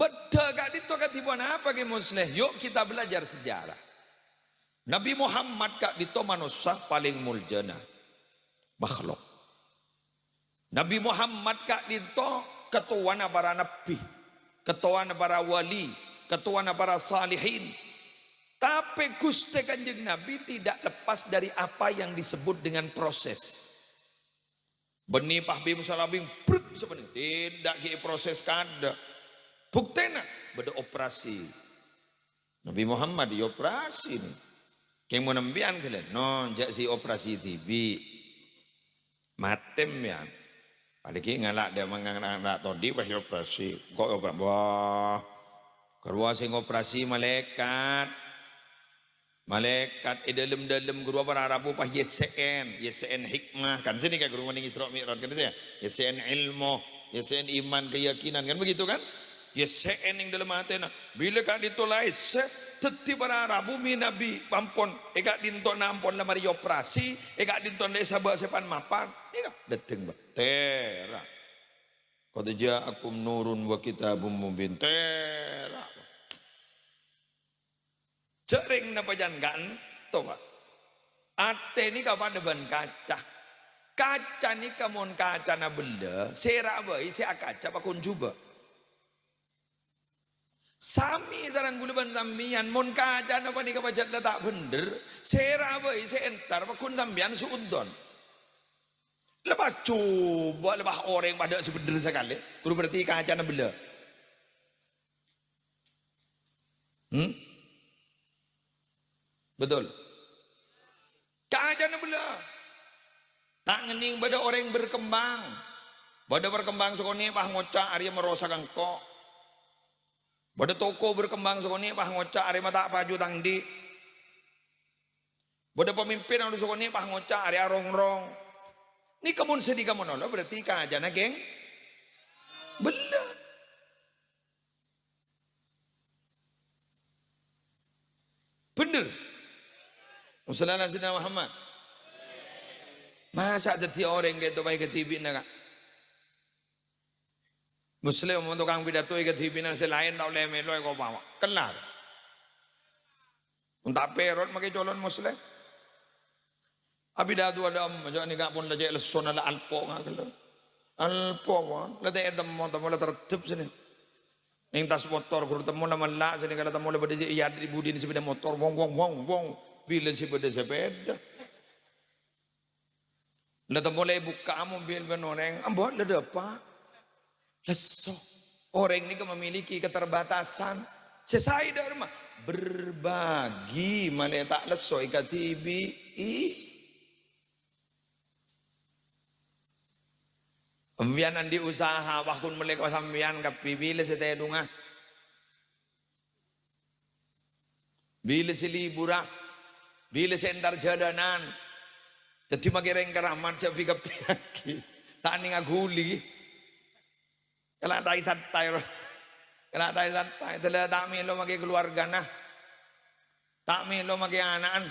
Beda kak dito katibuan apa ke musleh? Yuk kita belajar sejarah. Nabi Muhammad kak dito manusia paling muljana makhluk. Nabi Muhammad kak dito ketua para nabi, ketua para wali, ketua para salihin. Tapi Gusti Kanjeng Nabi tidak lepas dari apa yang disebut dengan proses. Benih pahbim salabing brut sebenarnya tidak ki proses kada. Buktena beda operasi. Nabi Muhammad dioperasi nih. Kayak mau nembian kalian, no jak si operasi TB, matem ya. Padahal ngalak dia menganak todi pas operasi, kok operasi, wah, keluar sing operasi malaikat, dalam guru para Arabu pas YSN hikmah kan sini kayak guru maning Isra Mi'raj kan saya, YSN ilmu, YSN iman keyakinan kan begitu kan? YSN yang dalam hati na bila kak ditolai teti para Arabu mi Nabi pampon ekak dinton nampon lamar operasi ekak dinton desa bawa sepan mapan eka dateng ba tera qad ja'akum nurun wa kitabum mubin tera jering napa jangan to Pak ate ni kapan deban kaca ni kamon kaca na benda serak bae se akaca pakun juba sami sarang guluban sambian mon kaca napa ni kapajat tak bener sera bae se entar pakun sambian suudon lepas coba lepas orang pada sebener sekali kudu berarti kaca na bela betul kaca na bela tak ngening pada orang berkembang sokone pah ngocak Arya merosak engkau pada toko berkembang sokone pah ngocak Arya mata paju tangdi pada pemimpin harus sokone pah ngocak Arya rongrong ni kamun sedih kamun Allah berarti kajana geng bener bener Wassalamualaikum Muhammad masa jadi orang kayak itu baik ke TV nak Muslim untuk kang pidato ke TV nan selain tau lemelo ko bawa kelar untuk perot makai colon Muslim abidatu ada macam ni gak pun lajak leson ala alpo ngak alpo wan lade edam mo tamo la tertib sini ning tas motor guru temo na mala sini kala tamo la bade iya di budi ni sepeda motor wong bila sepeda la tamo la buka mobil benoreng ambon la apa leso orang ini memiliki keterbatasan sesai dharma berbagi malah tak leso ikatibi Ambianan di usaha wakun melek sambian kapi bila setaya dungah bila silibura bila sentar jadanan jadi makireng keramat capi kapi lagi tak ning aguli kalau tai santai telah tak melo magi keluarga nah tak melo magi anak